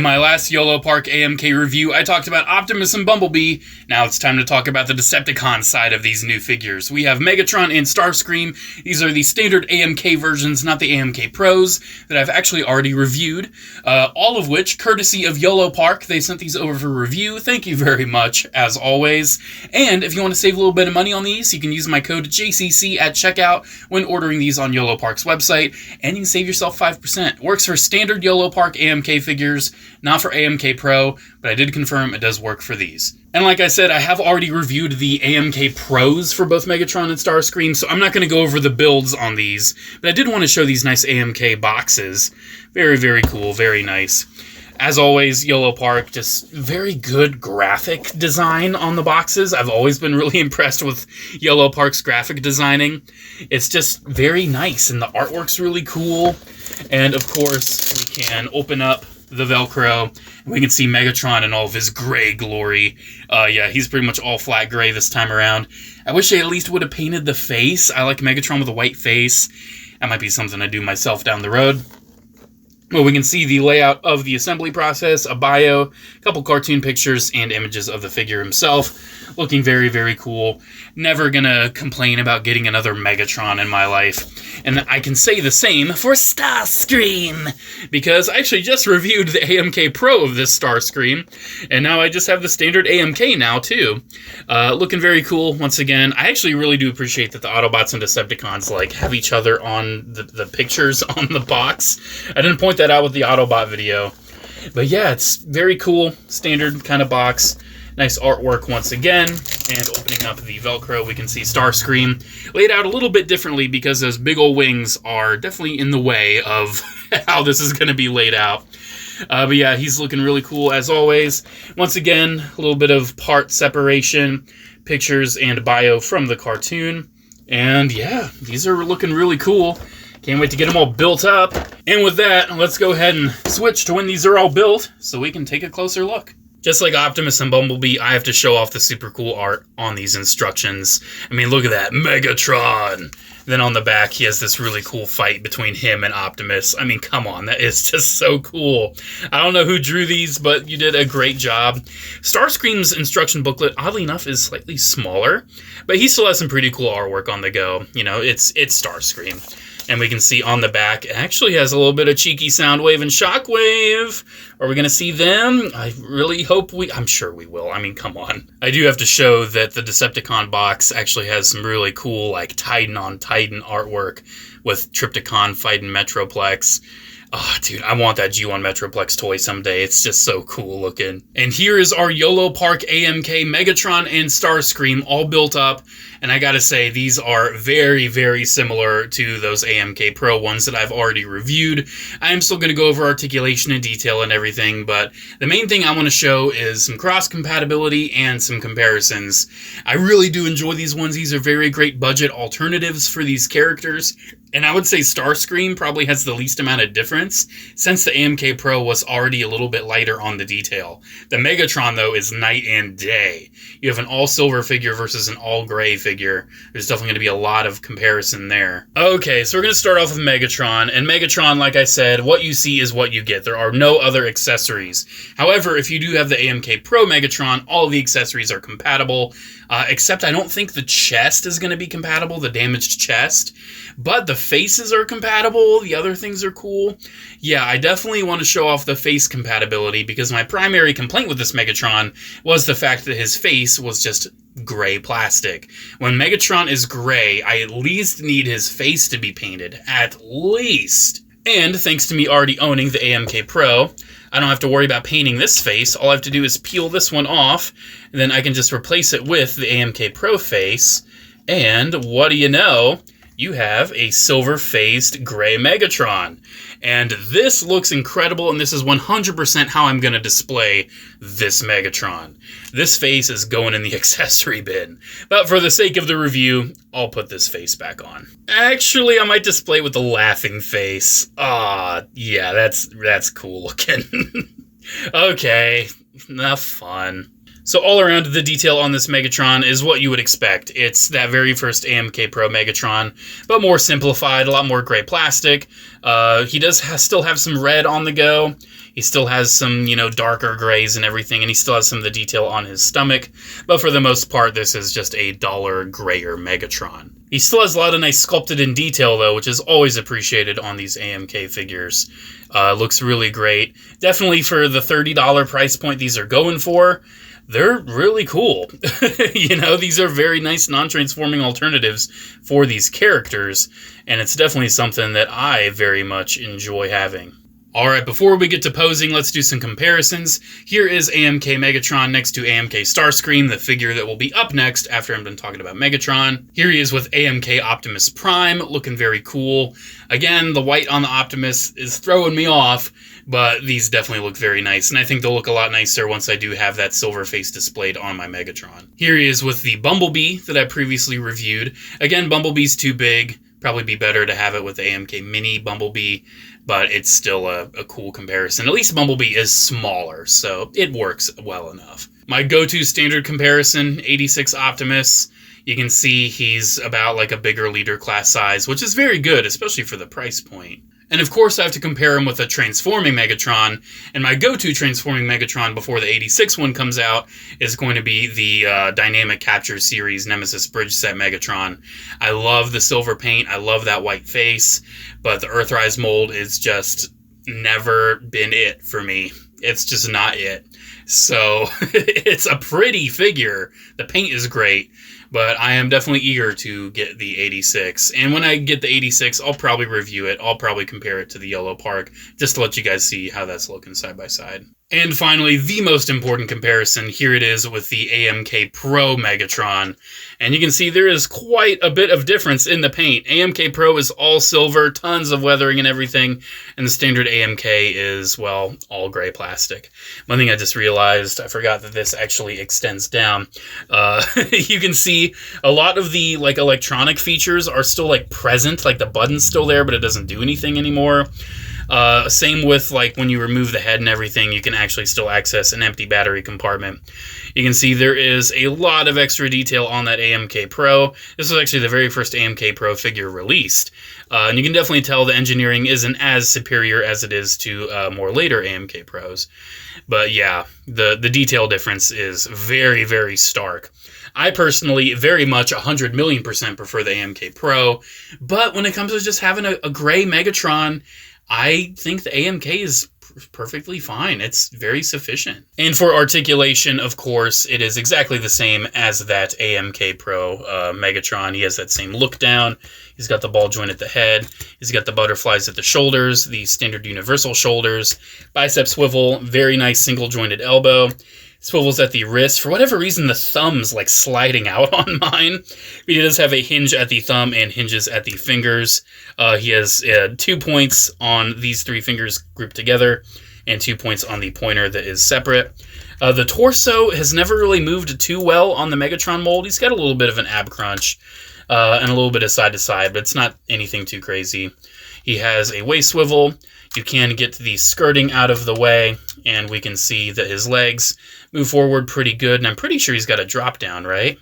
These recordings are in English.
my last Yolopark AMK review, I talked about Optimus and Bumblebee. Now it's time to talk about the Decepticon side of these new figures. We have Megatron and Starscream. These are the standard AMK versions, not the AMK Pros, that I've actually already reviewed. All of which, courtesy of Yolopark, they sent these over for review. Thank you very much, as always. And if you want to save a little bit of money on these, you can use my code JCC at checkout when ordering these on Yolopark's website, and you can save yourself 5%. Works for standard Yolopark AMK figures, not for AMK Pro, but I did confirm it does work for these. And like I said, I have already reviewed the AMK Pros for both Megatron and Starscream, so I'm not going to go over the builds on these, but I did want to show these nice AMK boxes. Very, very cool, very nice. As always, Yolopark, just very good graphic design on the boxes. I've always been really impressed with Yolopark's graphic designing. It's just very nice, and the artwork's really cool. And of course, we can open up the Velcro, and we can see Megatron in all of his gray glory. Yeah, he's pretty much all flat gray this time around. I wish they at least would have painted the face. I like Megatron with a white face. That might be something I do myself down the road. Well, we can see the layout of the assembly process, a bio, a couple cartoon pictures, and images of the figure himself. Looking very, very cool. Never gonna complain about getting another Megatron in my life. And I can say the same for Starscream, because I actually just reviewed the AMK Pro of this Starscream, and now I just have the standard AMK now, too. Looking very cool, once again. I actually really do appreciate that the Autobots and Decepticons, like, have each other on the pictures on the box. I didn't point that out with the Autobot video. But yeah, it's very cool, standard kind of box. Nice artwork once again, and opening up the Velcro, we can see Starscream laid out a little bit differently because those big old wings are definitely in the way of how this is going to be laid out. But yeah, he's looking really cool as always. Once again, a little bit of part separation, pictures and bio from the cartoon. And yeah, these are looking really cool. Can't wait to get them all built up. And with that, let's go ahead and switch to when these are all built so we can take a closer look. Just like Optimus and Bumblebee, I have to show off the super cool art on these instructions. I mean, look at that, Megatron! Then on the back, he has this really cool fight between him and Optimus. I mean, come on, that is just so cool. I don't know who drew these, but you did a great job. Starscream's instruction booklet, oddly enough, is slightly smaller, but he still has some pretty cool artwork on the go. You know, it's Starscream. And we can see on the back, it actually has a little bit of cheeky Soundwave and Shockwave. Are we going to see them? I really hope I'm sure we will. I mean, come on. I do have to show that the Decepticon box actually has some really cool, like, Titan on Titan artwork with Trypticon fighting Metroplex. Oh, dude, I want that G1 Metroplex toy someday. It's just so cool looking. And here is our Yolopark AMK Megatron and Starscream all built up. And I gotta say, these are very, very similar to those AMK Pro ones that I've already reviewed. I'm still gonna go over articulation and detail and everything, but the main thing I want to show is some cross-compatibility and some comparisons. I really do enjoy these ones. These are very great budget alternatives for these characters. And I would say Starscream probably has the least amount of difference, since the AMK Pro was already a little bit lighter on the detail. The Megatron, though, is night and day. You have an all-silver figure versus an all-gray figure. There's definitely going to be a lot of comparison there. Okay, so we're going to start off with Megatron. And Megatron, like I said, what you see is what you get. There are no other accessories. However, if you do have the AMK Pro Megatron, all of the accessories are compatible, except I don't think the chest is going to be compatible, the damaged chest. But the faces are compatible, the other things are cool. Yeah, I definitely want to show off the face compatibility, because my primary complaint with this Megatron was the fact that his face was just gray plastic. When Megatron is gray, I at least need his face to be painted, at least. And thanks to me already owning the AMK Pro, I don't have to worry about painting this face. All I have to do is peel this one off, and then I can just replace it with the AMK Pro face. And what do you know? You have a silver-faced gray Megatron. And this looks incredible, and this is 100% how I'm going to display this Megatron. This face is going in the accessory bin. But for the sake of the review, I'll put this face back on. Actually, I might display it with the laughing face. Yeah, that's cool looking. Okay, enough fun. So all around, the detail on this Megatron is what you would expect. It's that very first AMK Pro Megatron, but more simplified, a lot more gray plastic. He does still have some red on the go. He still has some, darker grays and everything, and he still has some of the detail on his stomach. But for the most part, this is just a duller, grayer Megatron. He still has a lot of nice sculpted in detail, though, which is always appreciated on these AMK figures. Looks really great. Definitely for the $30 price point these are going for, they're really cool. These are very nice non-transforming alternatives for these characters, and it's definitely something that I very much enjoy having. Alright, before we get to posing, let's do some comparisons. Here is AMK Megatron next to AMK Starscream, the figure that will be up next after I'm done talking about Megatron. Here he is with AMK Optimus Prime, looking very cool. Again, the white on the Optimus is throwing me off, but these definitely look very nice, and I think they'll look a lot nicer once I do have that silver face displayed on my Megatron. Here he is with the Bumblebee that I previously reviewed. Again, Bumblebee's too big. Probably be better to have it with the AMK Mini Bumblebee, but it's still a cool comparison. At least Bumblebee is smaller, so it works well enough. My go-to standard comparison, 86 Optimus. You can see he's about like a bigger leader class size, which is very good, especially for the price point. And of course I have to compare him with a transforming Megatron, and my go-to transforming Megatron before the 86 one comes out is going to be the Dynamic Capture Series Nemesis Bridge Set Megatron. I love the silver paint, I love that white face, but the Earthrise mold is just never been it for me. It's just not it. So it's a pretty figure. The paint is great, but I am definitely eager to get the 86. And when I get the 86, I'll probably review it. I'll probably compare it to the Yolopark, just to let you guys see how that's looking side by side. And finally, the most important comparison, here it is with the AMK Pro Megatron. And you can see there is quite a bit of difference in the paint. AMK Pro is all silver, tons of weathering and everything, and the standard AMK is, well, all gray plastic. One thing I just realized, I forgot that this actually extends down. You can see a lot of the electronic features are still present, like the button's still there, but it doesn't do anything anymore. Same with when you remove the head and everything, you can actually still access an empty battery compartment. You can see there is a lot of extra detail on that AMK Pro. This was actually the very first AMK Pro figure released. And you can definitely tell the engineering isn't as superior as it is to more later AMK Pros. But yeah, the detail difference is very, very stark. I personally very much 100,000,000% prefer the AMK Pro, but when it comes to just having a gray Megatron, I think the AMK is perfectly fine. It's very sufficient. And for articulation, of course, it is exactly the same as that AMK Pro Megatron. He has that same look down. He's got the ball joint at the head. He's got the butterflies at the shoulders, the standard universal shoulders, bicep swivel, very nice single jointed elbow. Swivels at the wrist. For whatever reason, the thumb's sliding out on mine. But he does have a hinge at the thumb and hinges at the fingers. He has 2 points on these 3 fingers grouped together and 2 points on the pointer that is separate. The torso has never really moved too well on the Megatron mold. He's got a little bit of an ab crunch and a little bit of side to side, but it's not anything too crazy. He has a waist swivel. You can get the skirting out of the way, and we can see that his legs move forward pretty good, and I'm pretty sure he's got a drop down, right?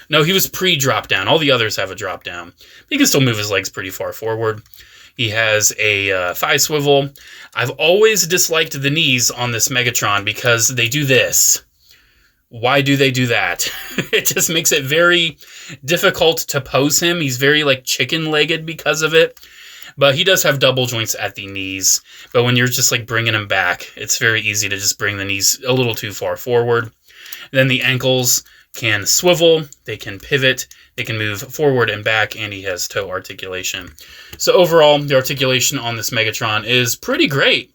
No, he was pre-drop down. All the others have a drop down. He can still move his legs pretty far forward. He has a thigh swivel. I've always disliked the knees on this Megatron because they do this. Why do they do that? It just makes it very difficult to pose him. He's very chicken-legged because of it. But he does have double joints at the knees. But when you're just bringing him back, it's very easy to just bring the knees a little too far forward. And then the ankles can swivel, they can pivot, they can move forward and back, and he has toe articulation. So overall, the articulation on this Megatron is pretty great.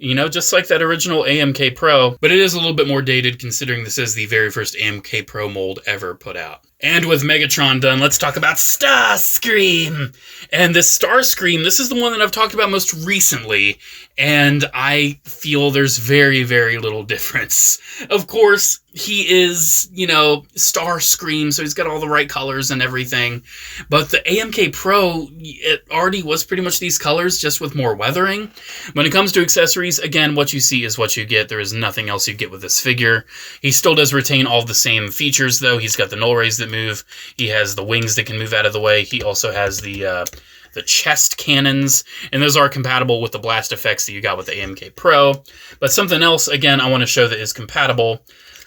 Just like that original AMK Pro, but it is a little bit more dated considering this is the very first AMK Pro mold ever put out. And with Megatron done, let's talk about Starscream! And this Starscream, this is the one that I've talked about most recently, and I feel there's very, very little difference. Of course, he is, you know, Starscream, so he's got all the right colors and everything. But the AMK Pro, it already was pretty much these colors, just with more weathering. When it comes to accessories, again, what you see is what you get. There is nothing else you get with this figure. He still does retain all the same features, though. He's got the null rays that move. He has the wings that can move out of the way. He also has the chest cannons, and those are compatible with the blast effects that you got with the AMK Pro. But something else, again, I want to show that is compatible.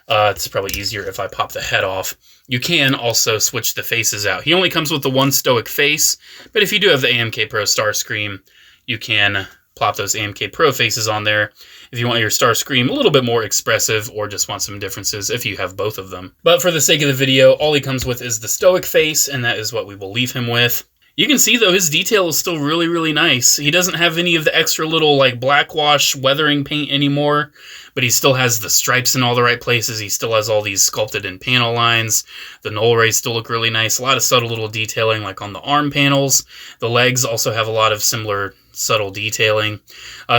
It's probably easier if I pop the head off. You can also switch the faces out. He only comes with the one stoic face, but if you do have the AMK Pro Starscream, you can plop those AMK Pro faces on there if you want your Starscream a little bit more expressive or just want some differences if you have both of them. But for the sake of the video, all he comes with is the stoic face, and that is what we will leave him with. You can see, though, his detail is still really, really nice. He doesn't have any of the extra little, like, blackwash weathering paint anymore, but he still has the stripes in all the right places. He still has all these sculpted in panel lines. The null rays still look really nice. A lot of subtle little detailing, like on the arm panels. The legs also have a lot of similar subtle detailing.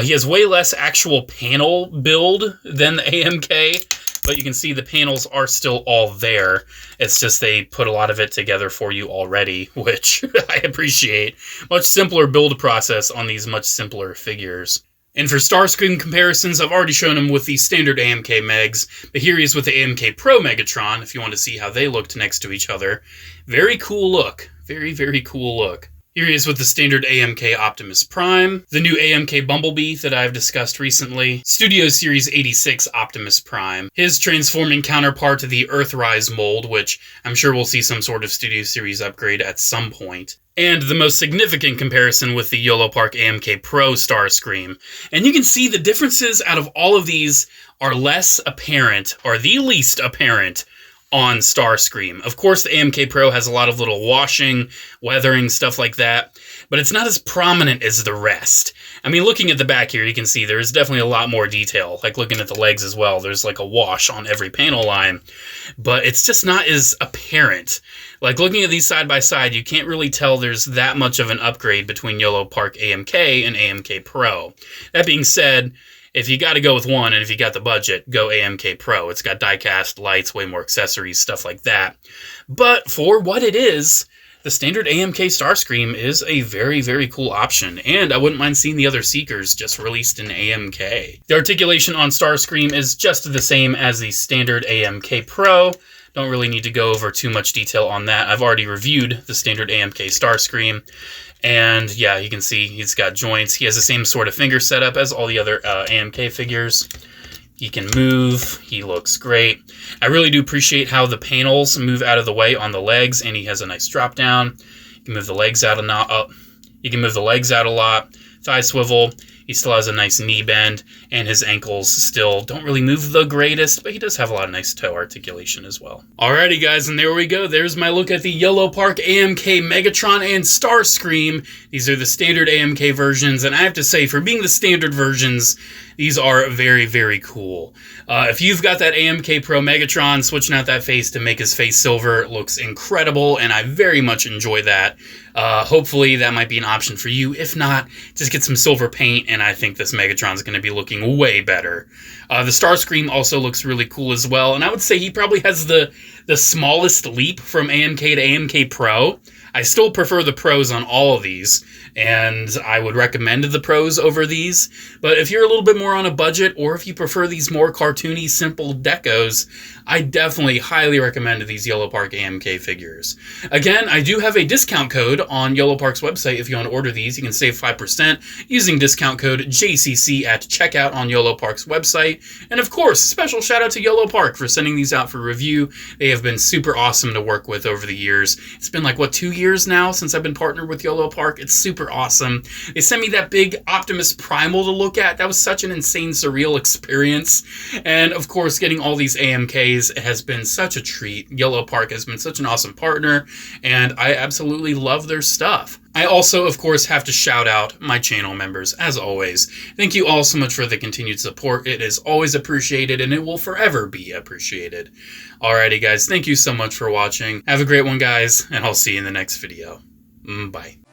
He has way less actual panel build than the AMK, but you can see the panels are still all there. It's just they put a lot of it together for you already, which I appreciate. Much simpler build process on these much simpler figures. And for Starscream comparisons, I've already shown him with the standard AMK Megs, but here he is with the AMK Pro Megatron, if you want to see how they looked next to each other. Very cool look. Very, very cool look. Here he is with the standard AMK Optimus Prime, the new AMK Bumblebee that I've discussed recently, Studio Series 86 Optimus Prime, his transforming counterpart to the Earthrise mold, which I'm sure we'll see some sort of Studio Series upgrade at some point, and the most significant comparison with the Yolopark AMK Pro Starscream. And you can see the differences out of all of these are less apparent, or the least apparent, on Starscream. Of course, the AMK Pro has a lot of little washing, weathering, stuff like that, but it's not as prominent as the rest. I mean, looking at the back here, you can see there's definitely a lot more detail. Like looking at the legs as well, there's like a wash on every panel line, but it's just not as apparent. Like looking at these side by side, you can't really tell there's that much of an upgrade between Yolopark AMK and AMK Pro. That being said, if you got to go with one, and if you got the budget, go AMK Pro. It's got die-cast lights, way more accessories, stuff like that. But for what it is, the standard AMK Starscream is a very, very cool option, and I wouldn't mind seeing the other Seekers just released in AMK. The articulation on Starscream is just the same as the standard AMK Pro. Don't really need to go over too much detail on that. I've already reviewed the standard AMK Starscream. And yeah, you can see he's got joints. He has the same sort of finger setup as all the other AMK figures. He can move. He looks great. I really do appreciate how the panels move out of the way on the legs, and he has a nice drop down. You can move the legs out You can move the legs out a lot. Thigh swivel. He still has a nice knee bend, and his ankles still don't really move the greatest, but he does have a lot of nice toe articulation as well. Alrighty guys, and there we go. There's my look at the Yolopark AMK Megatron and Starscream. These are the standard AMK versions, and I have to say, for being the standard versions, these are very, very cool. If you've got that AMK Pro Megatron, switching out that face to make his face silver looks incredible, and I very much enjoy that. Hopefully that might be an option for you. If not, just get some silver paint, and I think this Megatron's going to be looking way better. The Starscream also looks really cool as well, and I would say he probably has the smallest leap from AMK to AMK Pro. I still prefer the Pros on all of these, and I would recommend the Pros over these. But if you're a little bit more on a budget, or if you prefer these more cartoony, simple decos, I definitely highly recommend these Yolopark AMK figures. Again, I do have a discount code on Yolopark's website. If you want to order these, you can save 5% using discount code JCC at checkout on Yolopark's website. And of course, special shout out to Yolopark for sending these out for review. They have been super awesome to work with over the years. It's been like, what, 2 years now since I've been partnered with Yolopark? It's super awesome. They sent me that big Optimus Primal to look at. That was such an insane, surreal experience. And of course, getting all these AMKs has been such a treat. Yolopark has been such an awesome partner, and I absolutely love their stuff. I also, of course, have to shout out my channel members, as always. Thank you all so much for the continued support. It is always appreciated, and it will forever be appreciated. Alrighty, guys, thank you so much for watching. Have a great one, guys, and I'll see you in the next video. Bye.